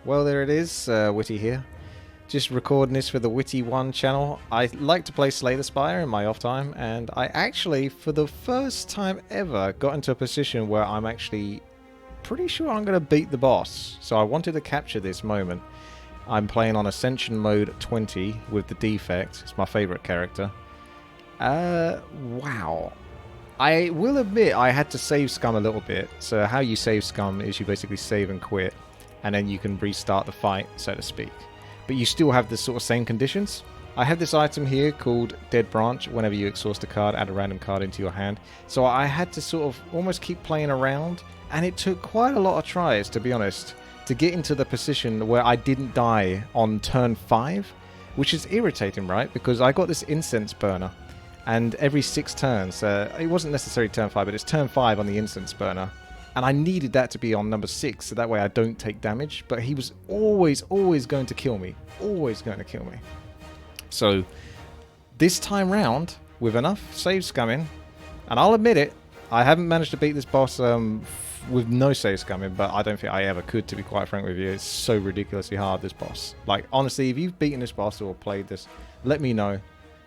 Well, there it is, Witty here. Just recording this for the Witty1 channel. I like to play Slay the Spire in my off time, and I actually, for the first time ever, got into a position where I'm actually pretty sure I'm going to beat the boss. So I wanted to capture this moment. I'm playing on Ascension mode 20 with the Defect. It's my favourite character. Wow. I will admit I had to save scum a little bit. So how you save scum is you basically save and quit, and then you can restart the fight, so to speak. But you still have the sort of same conditions. I have this item here called Dead Branch. Whenever you exhaust a card, add a random card into your hand. So I had to sort of almost keep playing around, and it took quite a lot of tries, to be honest, to get into the position where I didn't die on turn 5, which is irritating, right? Because I got this incense burner, and every 6 turns, it wasn't necessarily turn 5, but it's turn 5 on the incense burner. And I needed that to be on number 6, so that way I don't take damage. But he was always going to kill me. Always going to kill me. So, this time round, with enough save scumming, and I'll admit it, I haven't managed to beat this boss with no save scumming, but I don't think I ever could, to be quite frank with you. It's so ridiculously hard, this boss. Like, honestly, if you've beaten this boss or played this, let me know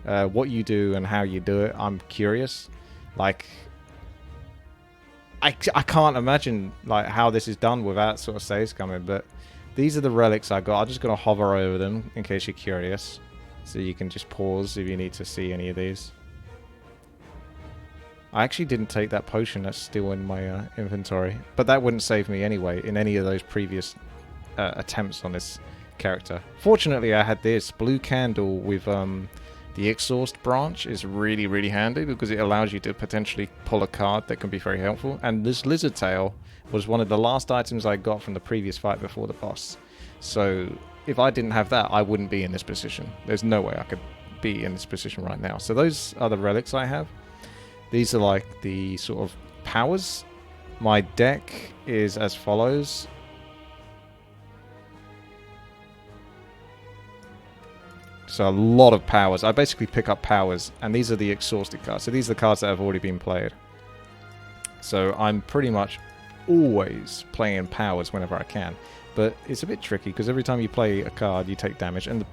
what you do and how you do it. I'm curious. Like, I can't imagine like how this is done without sort of save scumming, but these are the relics I got. I'm just going to hover over them in case you're curious. So you can just pause if you need to see any of these. I actually didn't take that potion that's still in my inventory, but that wouldn't save me anyway in any of those previous attempts on this character. Fortunately, I had this blue candle with the exhaust branch is really handy because it allows you to potentially pull a card that can be very helpful. And this lizard tail was one of the last items I got from the previous fight before the boss. So if I didn't have that, I wouldn't be in this position. There's no way I could be in this position right now. So those are the relics I have. These are like the sort of powers. My deck is as follows. So a lot of powers. I basically pick up powers, and these are the exhausted cards. So these are the cards that have already been played. So I'm pretty much always playing powers whenever I can. But it's a bit tricky, because every time you play a card, you take damage. And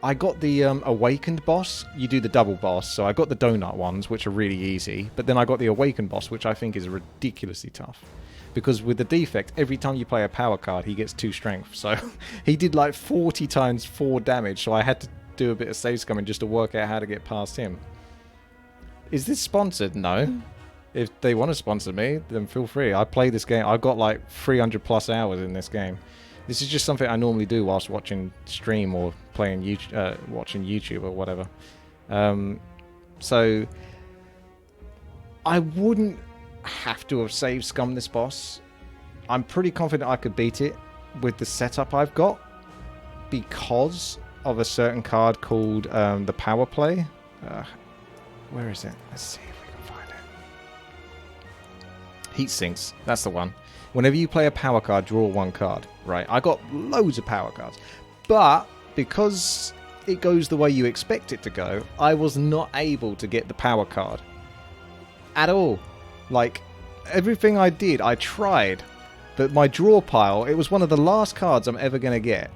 I got the Awakened boss. You do the double boss. So I got the Donut ones, which are really easy. But then I got the Awakened boss, which I think is ridiculously tough. Because with the Defect, every time you play a power card, he gets 2 strength. So he did like 40 times 4 damage. So I had to do a bit of save scumming just to work out how to get past him. Is this sponsored? No. If they want to sponsor me, then feel free. I play this game. I've got like 300 plus hours in this game. This is just something I normally do whilst watching stream or playing YouTube, watching YouTube or whatever. So I wouldn't have to have save scummed this boss. I'm pretty confident I could beat it with the setup I've got because of a certain card called the Power Play. Where is it? Let's see if we can find it. Heat Sinks. That's the one. Whenever you play a power card, draw 1 card. Right? I got loads of power cards. But because it goes the way you expect it to go, I was not able to get the power card. At all. Like, everything I did, I tried. But my draw pile, it was one of the last cards I'm ever going to get.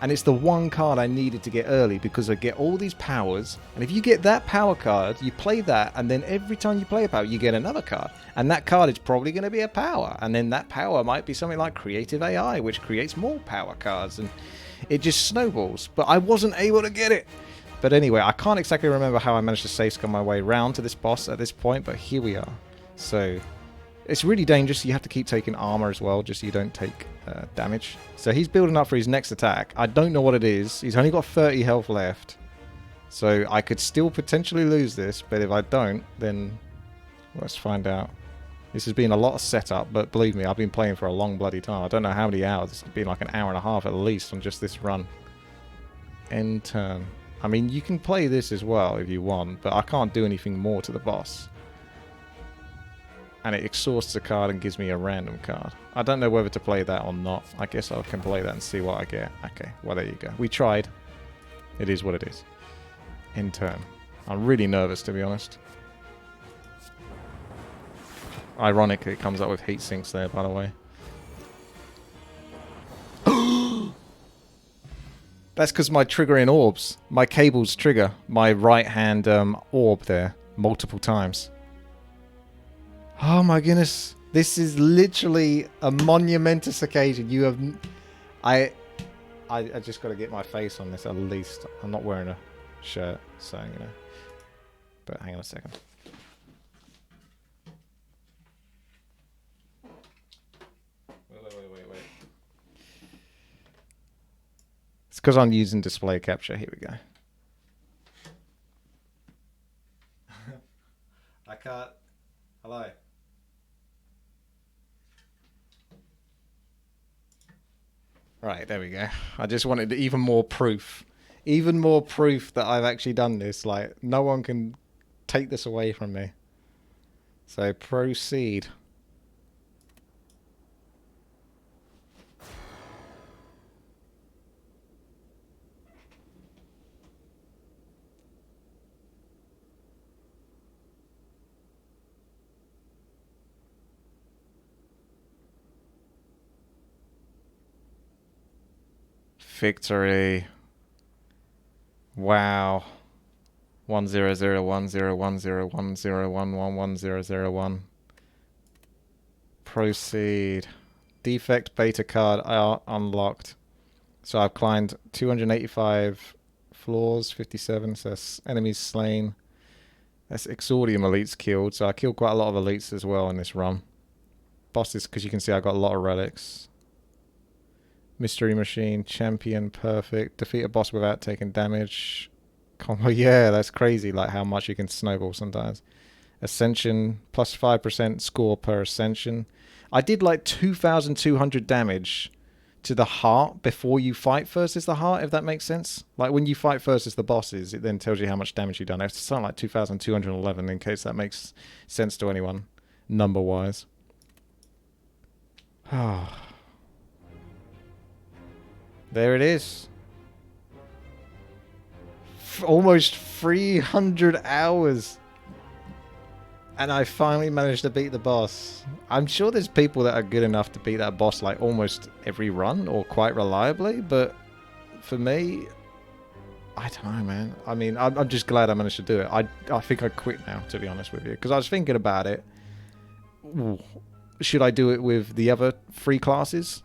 And it's the one card I needed to get early because I get all these powers. And if you get that power card, you play that. And then every time you play a power, you get another card. And that card is probably going to be a power. And then that power might be something like Creative AI, which creates more power cards. And it just snowballs. But I wasn't able to get it. But anyway, I can't exactly remember how I managed to save scum my way around to this boss at this point. But here we are. So it's really dangerous. You have to keep taking armor as well, just so you don't take damage. So he's building up for his next attack. I don't know what it is. He's only got 30 health left. So I could still potentially lose this, but if I don't, then let's find out. This has been a lot of setup, but believe me, I've been playing for a long bloody time. I don't know how many hours. It's been like an hour and a half at least on just this run. End turn. I mean, you can play this as well if you want, but I can't do anything more to the boss. And it exhausts a card and gives me a random card. I don't know whether to play that or not. I guess I can play that and see what I get. Okay, well there you go. We tried. It is what it is. End turn. I'm really nervous, to be honest. Ironically, it comes up with heat sinks there, by the way. That's because my triggering orbs. My cables trigger my right hand orb there multiple times. Oh my goodness. This is literally a monumentous occasion. You have... I just got to get my face on this at least. I'm not wearing a shirt, so, you know. But hang on a second. Wait. It's because I'm using display capture. Here we go. I can't... Hello. Right, there we go. I just wanted even more proof. Even more proof that I've actually done this. Like, no one can take this away from me. So, proceed. Victory. Wow. 1001010101101. Proceed. Defect beta card unlocked. So I've climbed 285 floors, 57. So that's enemies slain. That's Exordium elites killed. So I killed quite a lot of elites as well in this run. Bosses, because you can see I got a lot of relics. Mystery Machine, Champion, perfect. Defeat a boss without taking damage. Combo, yeah, that's crazy, like how much you can snowball sometimes. Ascension, plus 5% score per Ascension. I did like 2,200 damage to the heart before you fight first is the heart, if that makes sense. Like when you fight first as the bosses, it then tells you how much damage you've done. It's something like 2,211 in case that makes sense to anyone, number-wise. Ah. There it is. Almost 300 hours. And I finally managed to beat the boss. I'm sure there's people that are good enough to beat that boss like almost every run or quite reliably. But for me, I don't know, man. I mean, I'm just glad I managed to do it. I think I'd quit now, to be honest with you. Because I was thinking about it. Ooh, should I do it with the other 3 classes?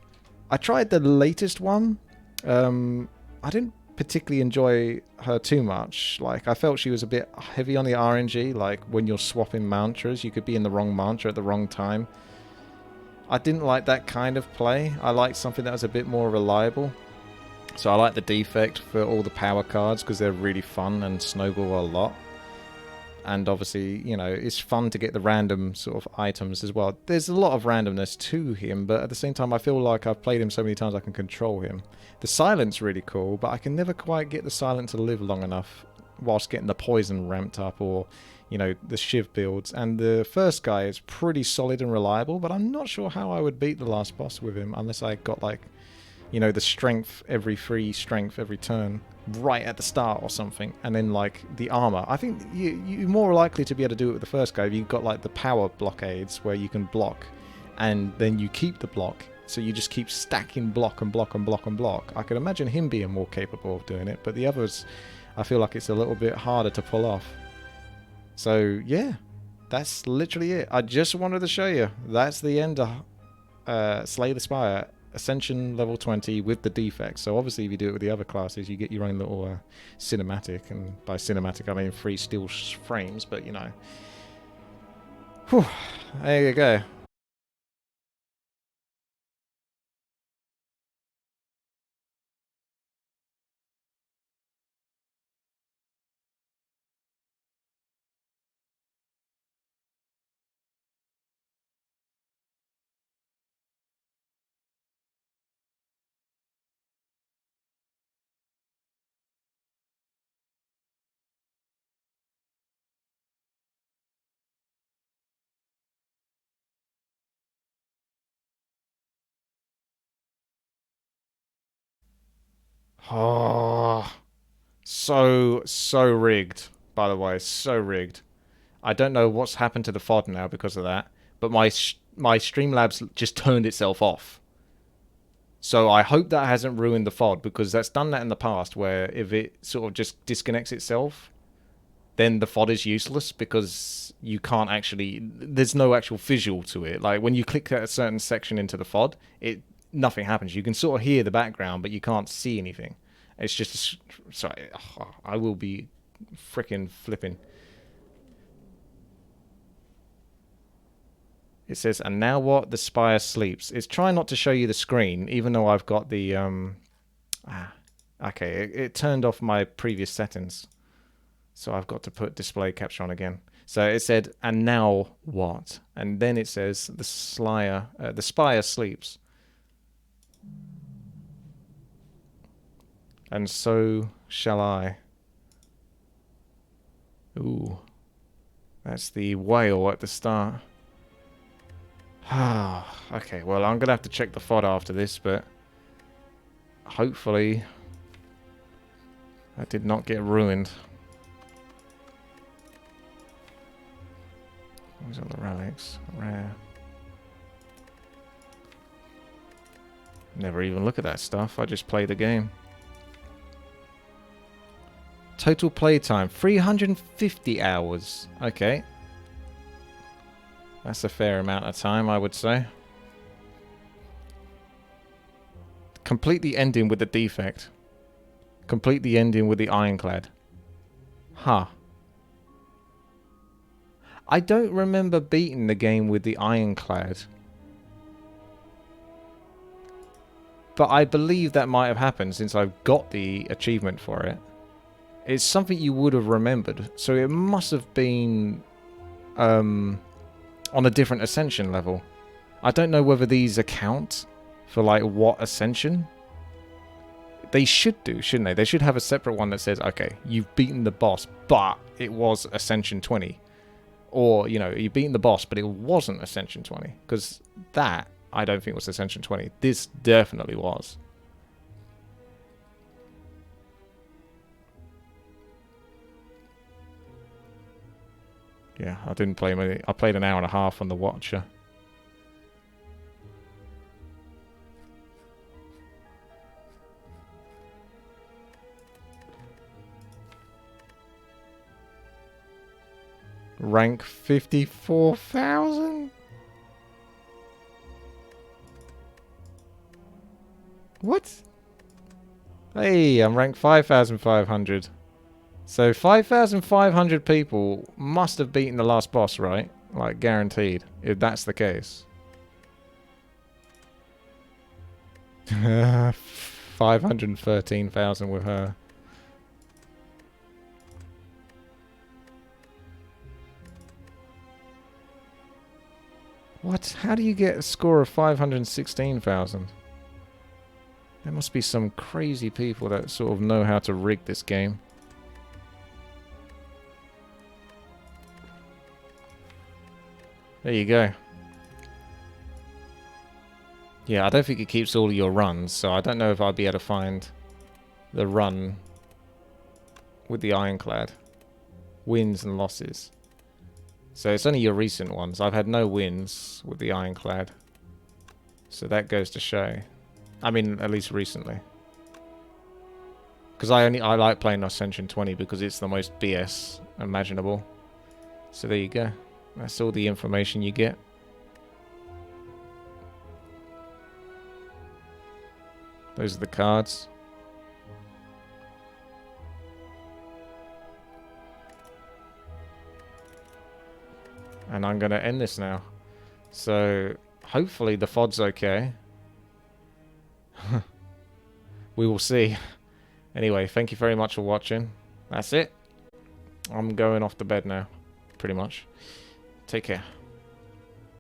I tried the latest one. I didn't particularly enjoy her too much. Like, I felt she was a bit heavy on the RNG. Like, when you're swapping mantras, you could be in the wrong mantra at the wrong time. I didn't like that kind of play. I liked something that was a bit more reliable. So I like the Defect for all the power cards because they're really fun and snowball a lot. And obviously, you know, it's fun to get the random sort of items as well. There's a lot of randomness to him, but at the same time, I feel like I've played him so many times I can control him. The silent's really cool, but I can never quite get the silent to live long enough whilst getting the poison ramped up or, you know, the Shiv builds. And the first guy is pretty solid and reliable, but I'm not sure how I would beat the last boss with him unless I got, like, you know, the strength every free strength every turn right at the start or something, and then like the armor. I think you're more likely to be able to do it with the first guy if you've got like the power blockades where you can block and then you keep the block, so you just keep stacking block and block and block and block. I could imagine him being more capable of doing it, but the others, I feel like it's a little bit harder to pull off. So yeah, that's literally it. I just wanted to show you that's the end of Slay the Spire Ascension level 20 with the Defect. So obviously if you do it with the other classes, you get your own little cinematic, and by cinematic I mean 3 still frames, but you know. Whew, there you go. Oh, so rigged, by the way, so rigged. I don't know what's happened to the FOD now because of that, but my Streamlabs just turned itself off. So I hope that hasn't ruined the FOD, because that's done that in the past, where if it sort of just disconnects itself, then the FOD is useless, because you can't actually, there's no actual visual to it. Like when you click a certain section into the FOD, nothing happens. You can sort of hear the background, but you can't see anything. It's just, sorry, I will be freaking flipping. It says, and now what? The Spire sleeps. It's trying not to show you the screen, even though I've got the, okay, it turned off my previous settings. So I've got to put display capture on again. So it said, and now what? And then it says, the Spire sleeps. And so shall I. Ooh. That's the whale at the start. Okay, well, I'm going to have to check the FOD after this, but hopefully that did not get ruined. These are the relics. Rare. Never even look at that stuff. I just play the game. Total playtime, 350 hours. Okay. That's a fair amount of time, I would say. Complete the ending with the Defect. Complete the ending with the Ironclad. Huh. I don't remember beating the game with the Ironclad. But I believe that might have happened since I've got the achievement for it. It's something you would have remembered. So it must have been on a different Ascension level. I don't know whether these account for like what Ascension. They should do, shouldn't they? They should have a separate one that says, okay, you've beaten the boss, but it was Ascension 20. Or, you know, you've beaten the boss, but it wasn't Ascension 20. Because that, I don't think was Ascension 20. This definitely was. Yeah, I didn't play many. I played an hour and a half on the Watcher. Rank 54,000? What? Hey, I'm rank 5,500. So 5,500 people must have beaten the last boss, right? Like, guaranteed, if that's the case. 513,000 with her. What? How do you get a score of 516,000? There must be some crazy people that sort of know how to rig this game. There you go. Yeah, I don't think it keeps all of your runs, so I don't know if I'll be able to find the run with the Ironclad. Wins and losses. So it's only your recent ones. I've had no wins with the Ironclad. So that goes to show. I mean, at least recently. Because I like playing Ascension 20 because it's the most BS imaginable. So there you go. That's all the information you get. Those are the cards. And I'm going to end this now. So, hopefully the FOD's okay. We will see. Anyway, thank you very much for watching. That's it. I'm going off to bed now. Pretty much. Take care.